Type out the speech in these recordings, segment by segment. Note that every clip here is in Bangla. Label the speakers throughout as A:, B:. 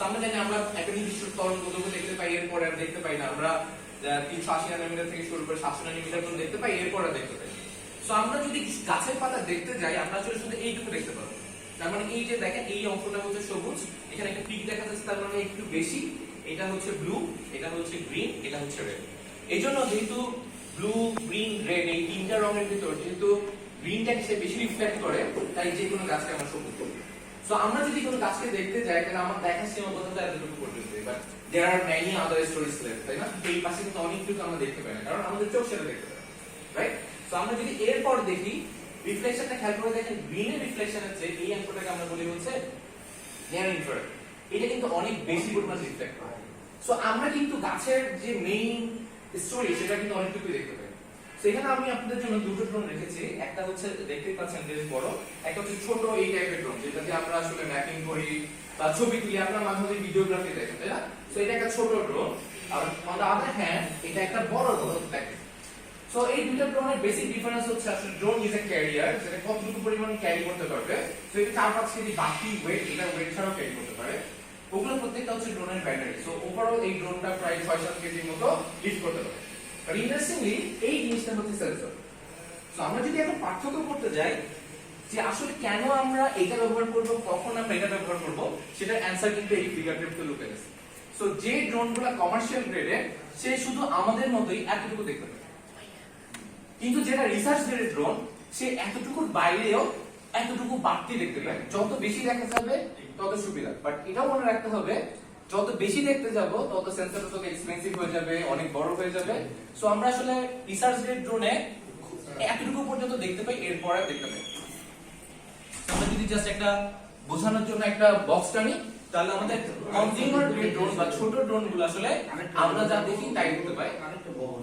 A: সো আমরা জানি আমরা একটা নির্দিষ্ট তরঙ্গদৈর্ঘ্য দেখতে পাই, এরপরে আর দেখতে পাই না। আমরা 380 ন্যানোমিটার থেকে শুরু করে 700 ন্যানোমিটার পর্যন্ত দেখতে পাই, এরপরে দেখতে পাই। সো আমরা যদি গাছের পাতা দেখতে যাই, আমরা আসলে শুধু এইটুকু দেখতে পাবো। তার মানে এই যে দেখেন, এই অংশটা হচ্ছে সবুজ, এখানে একটা পিক দেখা যাচ্ছে, তার মানে একটু বেশি। এটা হচ্ছে ব্লু, এটা হচ্ছে গ্রিন, এটা হচ্ছে রেড। এইজন্য যেহেতু ব্লু, গ্রিন, রেড এই তিনটা রঙের ভিতর যেহেতু গ্রিনটাকে সে বেশি রিফ্লেক্ট করে, তাই যে কোনো গাছকে আমরা সবুজ বলি। সো আমরা যদি কোনো গাছকে দেখতে যাই, তাহলে আমার দেখার সীমাবদ্ধতা এতটুকু পর্যন্ত। But there are many other stories left, তাই না? এই পাশে কিন্তু অনেকটুকু আমরা দেখতে পাই না, কারণ আমাদের চোখ সেটা দেখতে পায়, রাইট? সো আমরা যদি এরপর দেখি, রিফ্লেকশনটা খেয়াল করে দেখেন, গ্রিনের রিফ্লেকশনের চেয়ে এই অংশটাকে আমরা বলি হচ্ছে নিয়ার ইনফ্রারেড। এটা কিন্তু অনেক বেশি পরিমাণ রিফ্লেক্ট করে। সো আমরা কিন্তু গাছের যে মেইন স্টোরি সেটা কিন্তু অনেকটুকু দেখতে পাই। সো এখানে আমি আপনাদের জন্য দুটো ড্রোন রেখেছি। একটা হচ্ছে দেখতেই পাচ্ছেন বেশ বড়, একটা হচ্ছে ছোট এই টাইপের ড্রোন, যেটা দিয়ে আমরা আসলে ম্যাপিং করি বা ছবি তুলি, আপনারা মাঝে মাঝে ভিডিওগ্রাফি দেখেন, তাই না? সো এটা একটা ছোট ড্রোন, আর অন দ্য আদার হ্যান্ড এটা একটা বড় ড্রোন দেখেন। সো এই দুটো ড্রোনের বেসিক ডিফারেন্স হচ্ছে আসলে ড্রোন ইজ এ ক্যারিয়ার, যেটা কতটুকু পরিমাণ ক্যারি করতে পারবে। সো এটা 4-5 কেজি বাকি ওয়েট, এটা ওয়েট ছাড়াও ক্যারি করতে পারে। ওগুলো প্রত্যেকটা হচ্ছে ড্রোনের ব্যাটারি। সো ওভারঅল এই ড্রোনটা প্রায় 6-7 কেজির মতো লিফট করতে পারে। বাট ইন্টারেস্টিংলি এই জিনিসটা হচ্ছে সেন্সর। সো আমরা যদি এখন পার্থক্য করতে যাই যে আসলে কেন আমরা এটা ব্যবহার করব, কখন আমরা এটা ব্যবহার করব, সেটার অ্যানসার কিন্তু এই ফিগারটাতে লুকিয়ে আছে। সো যে ড্রোনগুলো কমার্শিয়াল গ্রেডে, সে শুধু আমাদের মতোই এতটুকু দেখতে পাবে, কিন্তু যেটা রিসার্চ গ্রেডের ড্রোন, সে এতটুকুর বাইরেও এতটুকু বাড়তি দেখতে পায়। যত বেশি দেখা যাবে তত সুবিধা, বাট এটাও মনে রাখতে হবে যত বেশি দেখতে যাব তত সেন্সরটা তত এক্সপেন্সিভ হয়ে যাবে, অনেক বড় হয়ে যাবে। সো আমরা আসলে রিসার্চ গ্রেড ড্রোনে এতটুকু পর্যন্ত দেখতে পাই, এরপরে দেখতে পাই। আমরা যদি জাস্ট একটা বোঝানোর জন্য একটা বক্স টানি, তাহলে আমাদের কনজিউমার গ্রেড ড্রোন বা ছোট ড্রোনগুলো আসলে আমরা যা দেখি তাই দেখতে পাই।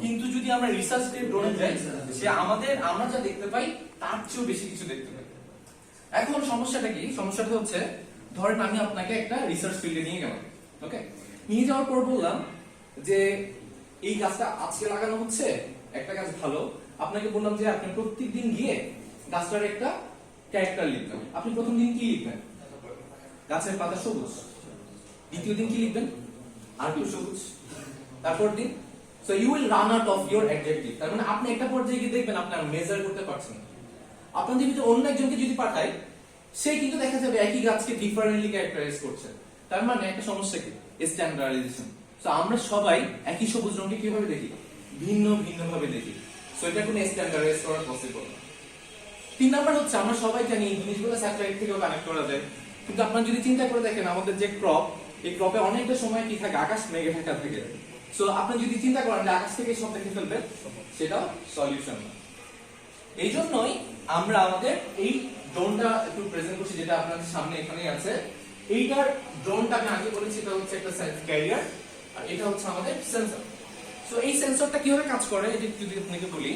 A: কিন্তু যদি আমরা রিসার্চ গ্রেড ড্রোনে যাই, সে আমরা যা দেখতে পাই তার চেয়েও বেশি কিছু দেখতে পাই। এখন সমস্যাটা কি? সমস্যাটা হচ্ছে, ধরেন আমি আপনাকে একটা রিসার্চ ফিল্ডে নিয়ে গেলাম, ওকে? নিয়ে যাওয়ার পর বললাম যে এই গাছটা আজকে লাগানো হচ্ছে, একটা গাছ ভালো। আপনাকে বললাম যে আপনি প্রত্যেকদিন গিয়ে গাছটার একটা ক্যারেক্টার লিখবেন। আপনি প্রথম দিন কি লিখবেন? গাছের পাতা সবুজ। দ্বিতীয় দিন কি লিখবেন? আর একটু সবুজ। তারপর দিন, so you will run out of your adjective. তার মানে আপনি একটা পর্যায়ে গিয়ে দেখবেন আপনি আর মেজার করতে পারছেন না। আপনাদের ভিতরে অন্য একজনকে যদি পাঠায়, সে কিন্তু দেখা যাবে একই গাছকে ডিফারেন্টলি ক্যারেক্টারাইজ করছে। তার মানে একটা সমস্যা কি? স্ট্যান্ডার্ডাইজেশন। সো আমরা সবাই একই সবুজ রঙকে কিভাবে দেখি? ভিন্ন ভিন্ন ভাবে দেখি। সো এটা কোনো স্ট্যান্ডার্ডাইজ করা পসিবল না। 3 নাম্বার হচ্ছে, আমরা সবাই জানি এই জিনিসগুলো স্যাটেলাইট থেকেও কানেক্ট করা যায়, কিন্তু আপনারা যদি চিন্তা করে দেখেন আমাদের যে ক্রপ, এই ক্রপে অনেকটা সময় কি থাকে? আকাশ মেঘে ঢাকা থাকে। সো আপনি যদি চিন্তা করেন যে আকাশ থেকে সব দেখে ফেলবেন, সেটাও সলিউশন না। এই জন্যই আমরা আমাদের এই ড্রোনটা একটু প্রেজেন্ট করছি, যেটা আপনাদের সামনে এখানেই আছে। এইটার ড্রোনটা আমি আগে বলেছি, এটা হচ্ছে একটা ক্যারিয়ার, আর এটা হচ্ছে আমাদের সেন্সর। সো এই সেন্সরটা কিভাবে কাজ করে এটা যদি আপনাকে বলি,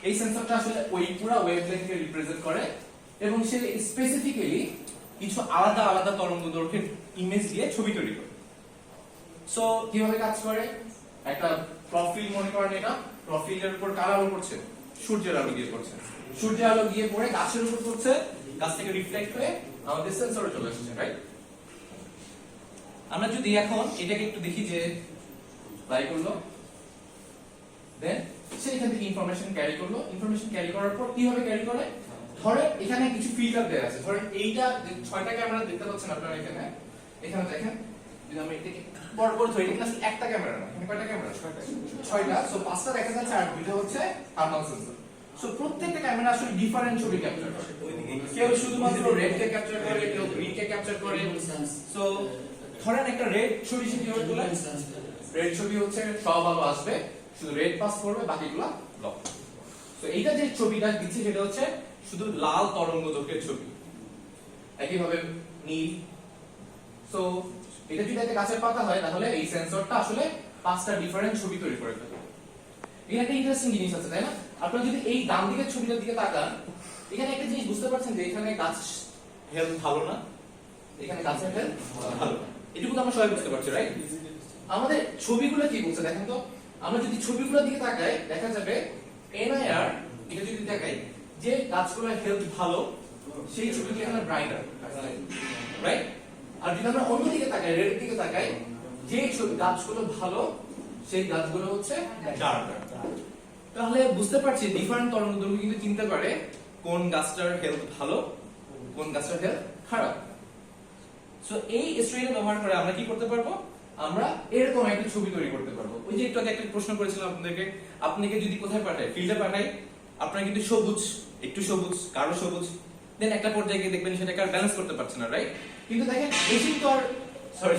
A: এই সেন্সরটা আসলে ওই পুরো ওয়েভলেন্থকে রিপ্রেজেন্ট করে, এবং সে স্পেসিফিক্যালি কিছু আলাদা আলাদা তরঙ্গদৈর্ঘ্যের ইমেজ দিয়ে ছবি তৈরি করে। সো কিভাবে কাজ করে? একটা প্রোফাইল মনে করেন, এটা প্রোফাইলের উপর কার আলো পড়ছে? সূর্যের আলো দিয়ে পড়ছে। সূর্যের আলো গিয়ে পড়ে গাছের উপর পড়ছে, গাছ থেকে রিফ্লেক্ট হয়ে আমাদের সেন্সরে চলে আসছে, রাইট? আমরা যদি এখন এটাকে একটু দেখি যে প্লাই করলো, দেন সে এখান থেকে ইনফরমেশন ক্যারি করলো। ইনফরমেশন ক্যারি করার পর কিভাবে ক্যারি করে? ধরে এখানে কিছু ফিল্টার দেয়া আছে। ধরেন এইটা 6টা ক্যামেরা দেখতে পাচ্ছেন আপনারা এখানে দেখেন, যদি আমি এটাকে বড় করে ধরি, এটা আসলে একটা ক্যামেরা না, এখানে কয়টা ক্যামেরা? 6টা। সো 5টা দেখা যাচ্ছে আর দুটো হচ্ছে থার্মাল সেন্সর। সো প্রত্যেকটা ক্যামেরা আসলে ডিফারেন্ট ছবি ক্যাপচার করে। কেউ শুধুমাত্র রেড কে ক্যাপচার করে, কেউ গ্রিন কে ক্যাপচার করে। সো ধরেন একটা রেড ছবি সে কিভাবে তোলে? রেড ছবি হচ্ছে সব আলো আসবে, শুধু রেড পাস করবে, বাকিগুলো ব্লক। সো এইটা যে ছবিটা দিচ্ছে সেটা হচ্ছে শুধু লাল তরঙ্গদৈর্ঘ্যের ছবি। একইভাবে নীল। সো এটা যদি একটা গাছের পাতা হয়, তাহলে এই সেন্সরটা আসলে 5টা ডিফারেন্ট ছবি তৈরি করে ফেলবে। এটা একটা ইন্টারেস্টিং জিনিস আছে, তাই না? আপনারা যদি এই ডান দিকের ছবিটার দিকে তাকান, এখানে একটা জিনিস বুঝতে পারছেন যে এখানে গাছ হেলথ ভালো না, এখানে গাছের হেলথ ভালো না। এটুকু তো আমরা সবাই বুঝতে পারছি, রাইট? আমাদের ছবিগুলো কি বলছে দেখেন তো। আমরা যদি ছবিগুলোর দিকে তাকাই, দেখা যাবে NIR এটা যদি দেখাই যে গাছগুলোর হেলথ ভালো, সেই ছবিগুলো এখানে ব্রাইটার, রাইট? আর যদি আমরা অন্যদিকে তাকাই, রেড দিকে তাকাই, যে গাছগুলো ভালো সেই গাছগুলো হচ্ছে ডার্কার। তাহলে বুঝতে পারছি ডিফারেন্ট তরঙ্গদৈর্ঘ্য কিন্তু চিনতে পারে কোন গাছটার হেলথ ভালো, কোন গাছটার হেলথ খারাপ। সো এই স্ট্রেটটা ব্যবহার করে আমরা কি করতে পারবো, আমরা এরকম একটা ছবি তৈরি করতে পারবো। ওই যে একটু আগে একটা প্রশ্ন করেছিলাম আপনাদেরকে, আপনাকে যদি কোথায় পাঠায়, ফিল্ডে পাঠায়, আপনার কিন্তু সবুজ, একটু সবুজ, কারো সবুজ, দেন একটা পর্যায়ে গিয়ে দেখবেন সেটাকে আর ব্যালেন্স করতে পারছে না, রাইট? কিন্তু দেখেন মেশিন তো আর, সরি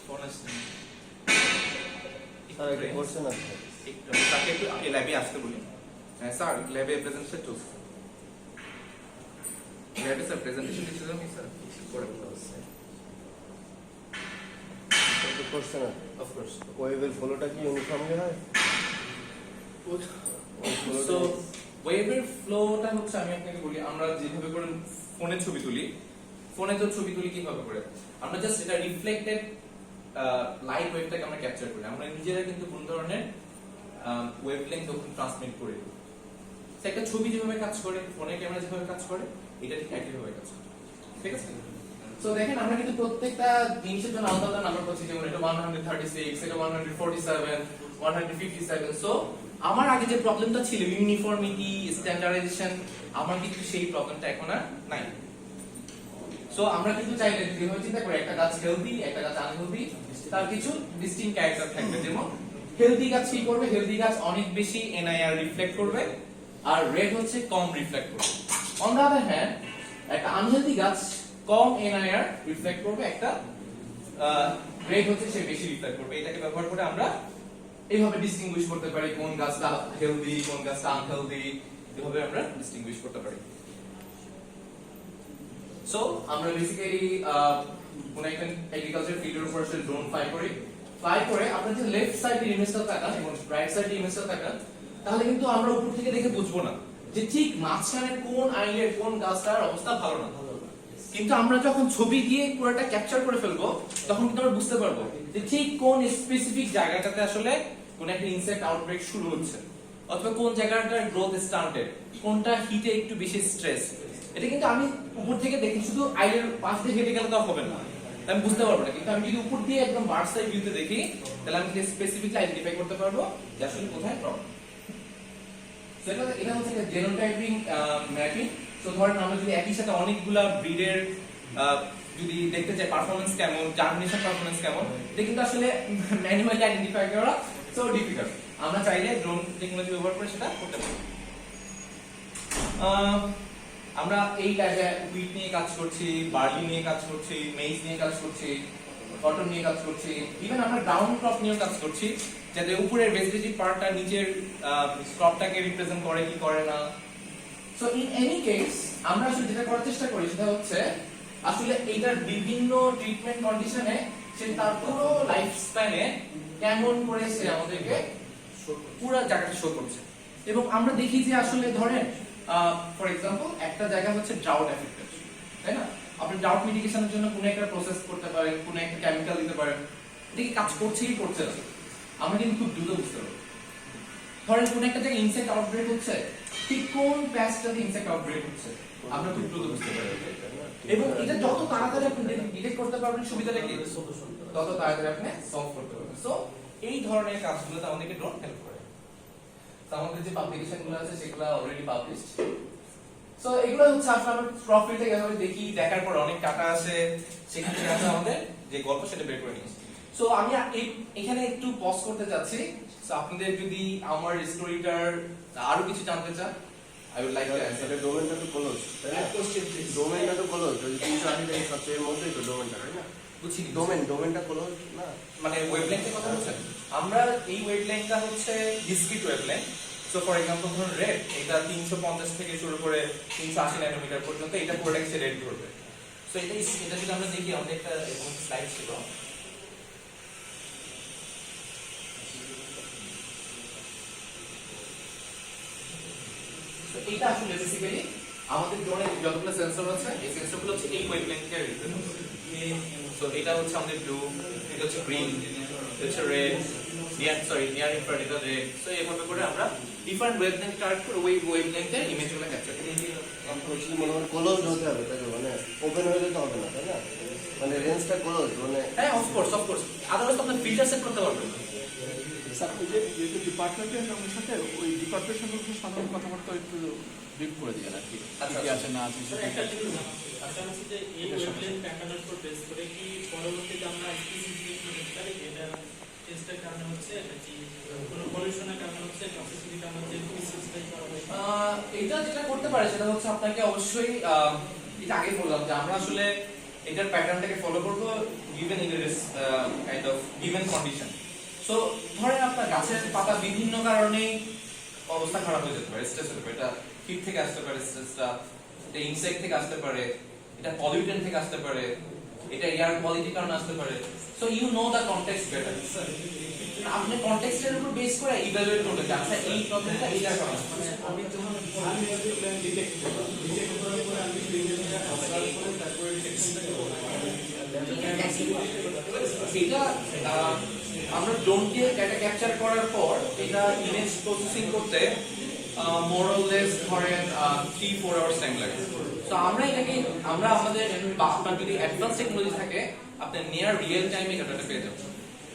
A: ফোন আসছে
B: স্যার এটা করছেন না
A: একটু তাকে একটু ল্যাবে আসতে বলি। হ্যাঁ স্যার, ল্যাবে প্রেজেন্টেশন চলছে, ল্যাবে স্যার প্রেজেন্টেশন দিচ্ছিল আমি স্যার করে বলছি।
B: এটা করছেন না
A: অফ কোর্স।
B: ওয়েভের ফলোটা কি ইউনিফর্মলি হয়?
A: সো ওয়েভের ফ্লোটা হচ্ছে, আমি আপনাকে বলি, আমরা যেভাবে করে ফোনে ছবি তুলি, ফোনে তো ছবি তুলি কিভাবে করে, আমরা জাস্ট এটা রিফ্লেক্টেড লাইট ওয়েভটাকে আমরা ক্যাপচার করি। আমরা নিজেরা কিন্তু কোন ধরনের ওয়েভলেংথ তখন ট্রান্সমিট করি। একটা ছবি যেভাবে কাজ করে, ফোনের ক্যামেরা যেভাবে কাজ করে, এটা ঠিক একইভাবে কাজ করে, ঠিক আছে? সো দেখেন আমরা কিন্তু প্রত্যেকটা জিনিসের জন্য আলাদা আলাদা নাম্বার পাচ্ছি, যেমন এটা 136, এটা 147, 157। সো আমার আগে যে প্রবলেমটা ছিল ইউনিফর্মিটি, স্ট্যান্ডার্ডাইজেশন, আমার কিন্তু সেই প্রবলেমটা এখন আর নাই। সো আমরা কিন্তু চাইলে যদি এভাবে চিন্তা করি, একটা গাছ হেলদি, একটা গাছ আনহেলদি, তার কিছু ডিস্টিংক্ট ক্যারেক্টার থাকবে। যেমন হেলদি গাছ কি করবে, হেলদি গাছ অনেক বেশি এনআইআর রিফ্লেক্ট করবে, আর রেড হচ্ছে কম রিফ্লেক্ট করবে। অন দ্য আদার হ্যান্ড একটা আনহেলদি গাছ কম এনআইআর রিফ্লেক্ট করবে, একটা রেড হচ্ছে সে বেশি রিফ্লেক্ট করবে। এটাকে ব্যবহার করে আমরা এইভাবে ডিস্টিংগুইশ করতে পারি কোন গাছটা হেলদি, কোন গাছটা আনহেলদি, এভাবে আমরা ডিস্টিংগুইশ করতে পারি। সো আমরা বেসিক্যালি কোন একটা এগ্রিকালচার ফিল্ডের উপর আসলে ড্রোন ফ্লাই করে আপনার যে লেফট সাইডের ইমেজটা তাকান এবং রাইট সাইডের ইমেজটা তাকান, তাহলে কিন্তু আমরা উপর থেকে দেখে বুঝবো না যে ঠিক মাঝখানে কোন আইলের কোন গাছটার অবস্থা ভালো না। কিন্তু আমরা যখন ছবি দিয়ে পুরোটা ক্যাপচার করে ফেলবো, তখন কিন্তু আমরা বুঝতে পারবো যে ঠিক কোন স্পেসিফিক জায়গাটাতে আসলে কোন একটা ইনসেক্ট আউটব্রেক শুরু হচ্ছে, অথবা কোন জায়গাটার গ্রোথ স্টান্টেড, কোনটা হিটে একটু বেশি স্ট্রেস। এটা কিন্তু আমি উপর থেকে দেখি, শুধু আইলের পাশ দিয়ে হেঁটে গেলে তো হবে না, আমি বুঝতে পারবো না। কিন্তু আমি যদি উপর দিয়ে একদম বার্ড সাই ভিউতে দেখি, তাহলে আমি স্পেসিফিকলি আইডেন্টিফাই করতে পারবো যে আসলে কোথায় প্রবলেম। সো এটা হচ্ছে জেনোটাইপিং ম্যাপিং। সো ধরেন আমরা যদি একই সাথে অনেকগুলা ব্রিডের যদি দেখতে চাই পারফরম্যান্স কেমন, জার্মিনেশন পারফরম্যান্স কেমন, এটা কিন্তু আসলে ম্যানুয়ালি আইডেন্টিফাই করা সো ডিফিকাল্ট। আমরা চাইলে ড্রোন টেকনোলজি ব্যবহার করে সেটা করতে পারি। আমরা এই ল্যাবে হুইট নিয়ে কাজ করছি, বার্লি নিয়ে কাজ করছি, মেইজ নিয়ে কাজ করছি, কটন নিয়ে কাজ করছি, ইভেন আমরা গ্রাউন্ড ক্রপ নিয়ে কাজ করছি, যাতে উপরের ভেজিটেটিভ পার্টটা নিচের ক্রপটাকে রিপ্রেজেন্ট করে কি করে না। সো ইন এনি কেস আমরা আসলে যেটা করার চেষ্টা করি সেটা হচ্ছে আসলে এইটার বিভিন্ন ট্রিটমেন্ট কন্ডিশনে সে তার পুরো লাইফ স্প্যানে কেমন করে সে আমাদেরকে পুরো জায়গাটা শো করছে। এবং আমরা দেখি যে আসলে ধরেন ফর এক্সাম্পল একটা জায়গা হচ্ছে ড্রাউট এফেক্টেড, তাই না? আপনি ড্রাউট মিটিগেশনের জন্য কোনো একটা প্রসেস করতে পারেন, কোনো একটা কেমিক্যাল দিতে পারেন, এটা কি কাজ করছে কি করছে না আমরা কিন্তু খুব দ্রুত বুঝতে পারবো। ধরেন কোনো একটা জায়গায় ইনসেক্ট আউটব্রেক হচ্ছে, ঠিক কোন প্যাচটাতে ইনসেক্ট আউটব্রেক হচ্ছে আমরা খুব দ্রুত বুঝতে পারবো। এবং এটা যত তাড়াতাড়ি আপনি ডিটেক্ট করতে পারবেন সুবিধাটা কি, তত তাড়াতাড়ি আপনি সলভ করতে পারবেন। সো এই ধরনের কাজগুলোতে আমাদেরকে ড্রোন হেল্প করে। তো আমাদের যে পাবলিকেশন গুলো আছে সেগুলো অলরেডি পাবলিশড। সো এগুলো হচ্ছে আসলে আমরা প্রফিট থেকে দেখি, দেখার পর অনেক টাকা আসে, সেখান থেকে আমরা আমাদের যে গল্প সেটা বের করে নিই। সো আমি এখানে একটু পজ করতে যাচ্ছি। সো আপনাদের যদি আমার স্টোরিটার আরো কিছু জানতে চান, I would like to answer.
B: এটা ডোমেনটা তো ক্লোজ, তাই না?
A: Question please.
B: ডোমেনটা তো ক্লোজ, ওই 380 থেকে 700 এর মধ্যেই তো ডোমেনটা, তাই না?
A: বুঝিনি।
B: ডোমেনটা ক্লোজ না,
A: মানে ওয়েভলেংথের কথা বলছেন? আমরা এই ওয়েভলেংথটা হচ্ছে discrete wavelength. So for example ধরুন রেড, এটা 350 থেকে শুরু করে 380 ন্যানোমিটার পর্যন্ত এটা প্রোডাক্টে রেড করবে। সো এটা যদি আমরা দেখি, আমাদের একটা স্লাইড ছিল, এটা আসলে বেসিক্যালি আমাদের ড্রোনে যতগুলো সেন্সর আছে, এই সেন্সরগুলো হচ্ছে এই ওয়েভলেংথকে রিপ্রেজেন্ট করে। সো এটা হচ্ছে আমাদের ব্লু, এটা হচ্ছে গ্রিন, এটা হচ্ছে রেড, নিয়ার ইনফ্রারেড, এটা রেড। সো এইভাবে করে আমরা ডিফারেন্ট ওয়েভলেংথ কালেক্ট করে ওই ওয়েভলেংথের ইমেজগুলো ক্যাপচার করি।
B: মনে হয় ক্লোজ হতে হবে, তাই তো? মানে ওপেন হয়ে যেতে হবে না, তাই না? মানে রেঞ্জটা ক্লোজ মানে
A: হ্যাঁ অফকোর্স আদারওয়াইজ তো আপনার ফিল্টার সেট করতে পারবেন না।
C: স্যার ওই যে যেহেতু ডিপার্টমেন্টের সঙ্গে সাথে ওই ডিপার্টমেন্ট সম্পর্কে সাধারণ কথাবার্তা একটু ব্রিফ করে দিবেন আর কি
A: আচ্ছা,
C: কি আছে না আছে
D: স্যার, একটা জিনিস আশা করছি যে এই ওয়েবলেন্থ প্যাটার্নের উপর বেস করে কি পরবর্তীতে আমরা স্পেসিফিক করতে পারি এটা টেস্টের কারণে হচ্ছে নাকি কোনো পলিউশনের কারণে হচ্ছে টক্সিসিটির কারণে হচ্ছে সিস্টেম করা হয়।
A: এটা যেটা করতে পারে সেটা হচ্ছে আপনাকে অবশ্যই এটা আগে বললাম যে আমরা আসলে এটার প্যাটার্নটাকে ফলো করব given in this kind of given condition. So ধরেন আপনার গাছের পাতা বিভিন্ন কারণেই অবস্থা খারাপ হয়ে যেতে পারে, স্ট্রেস হতে পারে, এটা হিট থেকে আসতে পারে স্ট্রেসটা, এটা ইনসেক্ট থেকে আসতে পারে, এটা পলিউটেন্ট থেকে আসতে পারে, এটা এয়ার কোয়ালিটির কারণে আসতে পারে। So you know the context better. আপনি কনটেক্সটের উপর বেস করে ইভালুয়েট করবেন যে আচ্ছা এই প্রবলেমটা এইটার কারণে।
D: মানে আমি যখন আমি ওয়েবলেন্থ ডিটেক্ট করার পরে আমি ডিটেক্টটা অবজার্ভ করে তারপরে ডিটেকশনটাকে
A: এটা আমরা ড্রোন দিয়ে ডেটা ক্যাপচার করার পর এটা ইমেজ প্রসেসিং করতে মোর অর লেস ধরেন 3-4 আওয়ার্স টাইম লাগে। তো আমরা এটাকে আমরা আমাদের আপনার যদি অ্যাডভান্স টেকনোলজি থাকে আপনি নিয়ার রিয়েল টাইমে ডাটাটা পেয়ে যাবেন।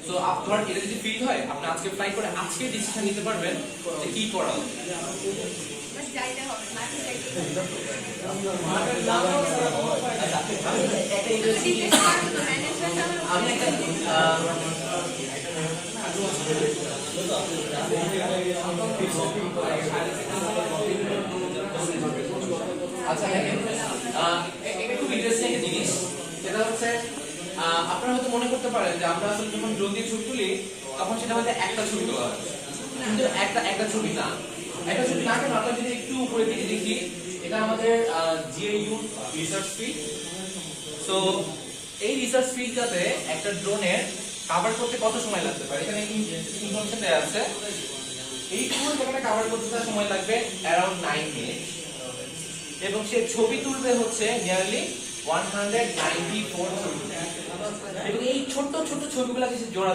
A: সো আপনার এটা যদি ফিল হয় আপনি আজকে ফ্লাই করে আজকে ডিসিশন নিতে পারবেন যে কি করা উচিত।
E: বাস যাইতে হবে মাঠে যাইতে হবে
A: আচ্ছা, আমি একটা ইন্টারেস্টিং
E: ডিটেক্ট করার মতো ম্যানেজমেন্ট
A: আমি একটা আচ্ছা দেখেন এটা খুব ইন্টারেস্টিং একটা জিনিস, সেটা হচ্ছে আপনারা হয়তো মনে করতে পারেন যে আমরা আসলে যখন ড্রোন দিয়ে ছবি তুলি তখন সেটা হয়তো একটা ছবি তোলা হয়, কিন্তু একটা ছবি না, একটা ছবি না কেন আমরা যদি একটু উপরে দিকে দেখি এটা আমাদের জিএইউ রিসার্চ ফিল্ড। সো এই রিসার্চ ফিল্ডটাতে একটা ড্রোনের কভার করতে কত সময় লাগতে পারে এখানে ইনফরমেশন দেয়া আছে। এই পুরো জায়গাটা কভার করতে তার সময় লাগবে অ্যারাউন্ড 9 মিনিট এবং সে ছবি তুলবে হচ্ছে নিয়ারলি 194 ছবি, এবং এই ছোট ছোট ছবিগুলোকে সে জোড়া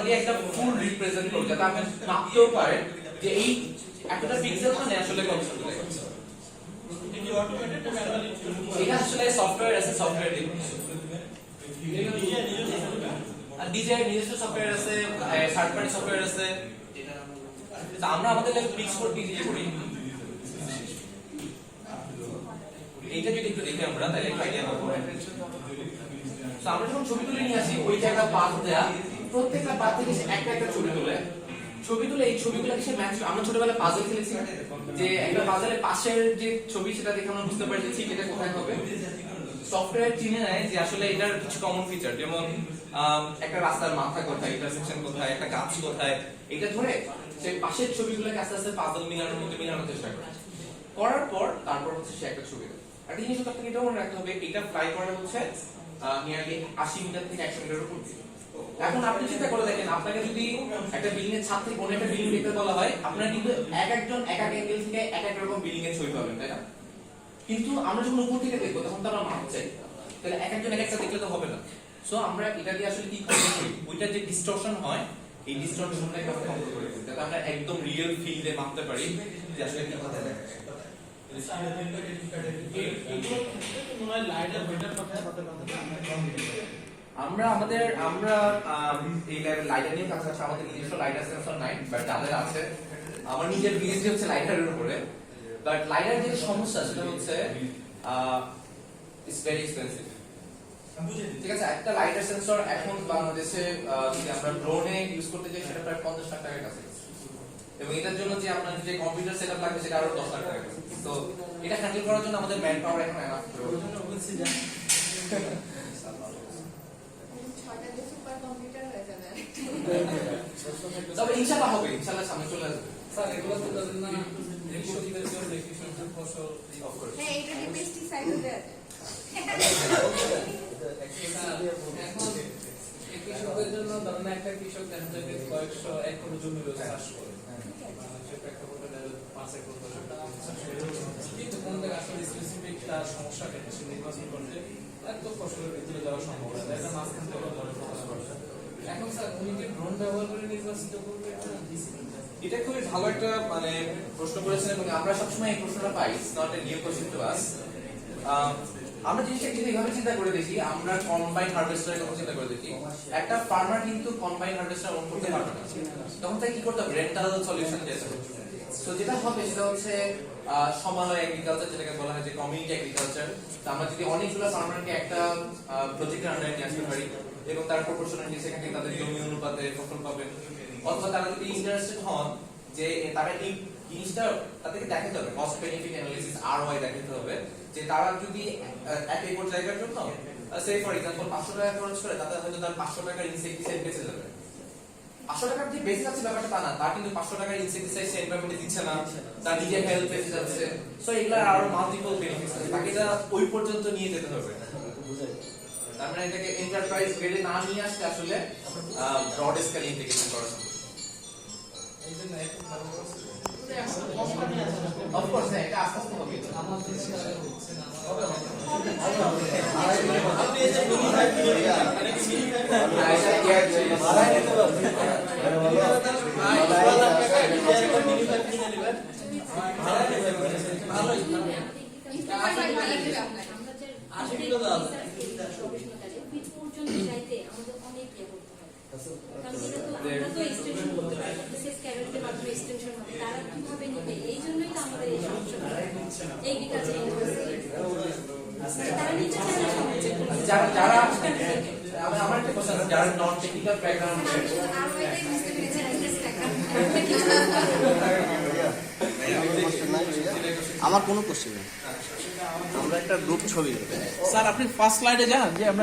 A: দিয়ে একটা ফুল রিপ্রেজেন্ট করবে যাতে আপনি মাপতেও পারেন যে এই একটা পিক্সেল মানে আসলে কত ছবি লাগছে। এটা আসলে সফটওয়্যার আছে, সফটওয়্যার দিয়ে ডিজাইন নিজস্ব সফটওয়্যার আছে, থার্ড পার্টি সফটওয়্যার আছে। তো আমরা আমাদের লেভেল পিক্স কোড দিয়ে করি। এইটা যদি একটু দেখি আমরা তাহলে একটা আইডিয়া পাবো। তো আমরা যখন ছবি তুলে নিয়ে আসি ওই জায়গা পাথ দেয়া, প্রত্যেকটা পাথ থেকে সে একটা ছবি তুলে এই ছবিগুলোকে সে ম্যাচ। আমরা ছোটবেলায় পাজল খেলেছি যে একটা পাজলের পাশের যে ছবি সেটা দেখে আমরা বুঝতে পারি যে ঠিক এটা কোথায় হবে। সফটওয়্যার চিনে নেয় যে আসলে এটার কিছু কমন ফিচার, যেমন একটা রাস্তার মাথা কোথায়, ইন্টারসেকশন কোথায়, একটা গাছ কোথায়, এটা ধরে সে পাশের ছবিগুলোকে আস্তে আস্তে পাজল মিলানোর চেষ্টা করার পর তারপর হচ্ছে সে একটা ছবি দেয়। একটা জিনিস আপনাকে এটাও মনে রাখতে হবে, এটা ফ্লাই করা হচ্ছে নিয়ারলি 80 মিটার থেকে 100 মিটার উপর দিয়ে। এখন আপনি চিন্তা করে দেখেন আপনাকে যদি একটা বিল্ডিং এর ছাদ থেকে অন্য একটা বিল্ডিং দেখতে বলা হয়, আপনারা কিন্তু একজন এক অ্যাঙ্গেল থেকে এক রকম বিল্ডিং এর ছবি পাবেন, তাই না? কিন্তু আমরা যখন উপর থেকে দেখবো তখন তো আমরা মাপ চাই, তাহলে একজন একটা দেখলে তো হবে না। সো আমরা এটা দিয়ে আসলে কি করি, ওইটার যে ডিস্টরশন হয় এই ডিস্টরশনটাকে আমরা কন্ট্রোল করে দিই যাতে আমরা একদম রিয়েল ফিল্ডে মাপতে পারি যে আসলে কি কথা দেখা যায়। আমরা এই লেভেল লাইটার নিয়ে কাজ করছি, আমাদের নিজস্ব লাইটার সেন্সর নাই, বাট যাদের আছে আমার নিজের বিএসডি হচ্ছে লাইটারের উপরে। বাট লাইটার যে সমস্যা সেটা হচ্ছে ইটস ভেরি এক্সপেন্সিভ। ঠিক আছে, একটা লাইটার সেন্সর এখন বাংলাদেশে যদি আমরা ড্রোনে ইউজ করতে যাই সেটা প্রায় 50 লাখ টাকার কাছে, এবং এটার জন্য যে আপনার যে কম্পিউটার সেটআপ লাগবে সেটা আরো 10 লাখ টাকা। তো এটা হ্যান্ডেল করার জন্য আমাদের ম্যান পাওয়ার এখন এনাফ।
E: 6টা সুপার কম্পিউটার হয়ে যাবে।
A: তবে ইনশাআল্লাহ হবে, ইনশাআল্লাহ সামনে চলে আসবে।
F: স্যার এগুলো তো তাদের না কৃষকদের জন্য কৃষকদের ফসল
E: হ্যাঁ এটা কি পেস্টিসাইড দেয়া যায়?
F: এখন এই কৃষকদের জন্য ধরেন একটা কৃষক দেখা যায় যে কয়েকশো একর জমি রয়েছে চাষ করে, সে প্রেক্ষাপটে 5 একর 10 একর চাষ করে, কিন্তু কোন জায়গায় আসলে স্পেসিফিক তার সমস্যাটা সে নির্বাচন করতে একদম ফসলের ভিতরে যাওয়া সম্ভব না, এটা মাঝখান থেকে ধরে ফোকাস করছে। এখন স্যার উনি কি ড্রোন ব্যবহার করে নির্বাচিত করবে এটা?
A: এটা খুবই ভালো একটা মানে প্রশ্ন করেছেন, এবং আমরা সবসময় এই প্রশ্নটা পাই, it's not a new question to us. আমরা জিনিসটা কিন্তু এইভাবে চিন্তা করে দেখি, আমরা কম্বাইন হারভেস্টারের কথা চিন্তা করে দেখি। একটা ফার্মার কিন্তু কম্বাইন হারভেস্টার ওন করতে পারবে না, তখন তাকে কি করতে হবে? রেন্টাল সলিউশন যেতে হবে। তো যেটা হবে সেটা হচ্ছে সমবায় এগ্রিকালচার, যেটাকে বলা হয় যে কমিউনিটি এগ্রিকালচার। তো আমরা যদি অনেকগুলো ফার্মারকে একটা প্রজেক্টের আন্ডারে নিয়ে আসতে পারি এবং তার প্রপোর্শনালি সেখানে তাদের জমি অনুপাতে ফসল পাবেন, অথবা তারা যদি ইন্টারেস্টেড হন যে তারা এই জিনিসটা তাদেরকে দেখাতে হবে, কস্ট বেনিফিট অ্যানালিসিস ROI দেখাতে হবে, যে তারা যদি এক একর জায়গার জন্য সে ফর এক্সাম্পল 500 টাকা খরচ করে, তাতে হয়তো তার 500 টাকার ইনসেক্টিসাইড বেঁচে যাবে। 500 টাকার যে বেঁচে যাচ্ছে ব্যাপারটা তা না, তার কিন্তু 500 টাকার ইনসেক্টিসাইড সে এনভায়রনমেন্টে দিচ্ছে না, তার নিজের হেলথ বেঁচে যাচ্ছে। সো এগুলা আরো মাল্টিপল বেনিফিটস আছে, তাকে এটা ওই পর্যন্ত নিয়ে যেতে হবে। তার মানে এটাকে এন্টারপ্রাইজ গ্রেডে না নিয়ে আসতে আসলে ব্রড স্কেল ইন্টিগ্রেশন করা সম্ভব।
F: এই জন্য এখন ভালো করছে।
A: অফ কোর্স এটা আস্তে আস্তে হবে।
F: আমার দেশে আর হচ্ছে না,
D: আপনি এই যে মিনিফাই কিনে নিলেন, মানে কি মিনিফাই মিনিফাই কিনে নিলেন, ভালোই
A: যারা যারা আমার একটা কোশ্চেন আছে, যারা নন টেকনিক্যাল ব্যাকগ্রাউন্ড
B: আমার কোনো কোশ্চেন নেই। আমরা একটা গ্রুপ ছবি
C: স্যার আপনি ফার্স্ট স্লাইডে যান যে আমরা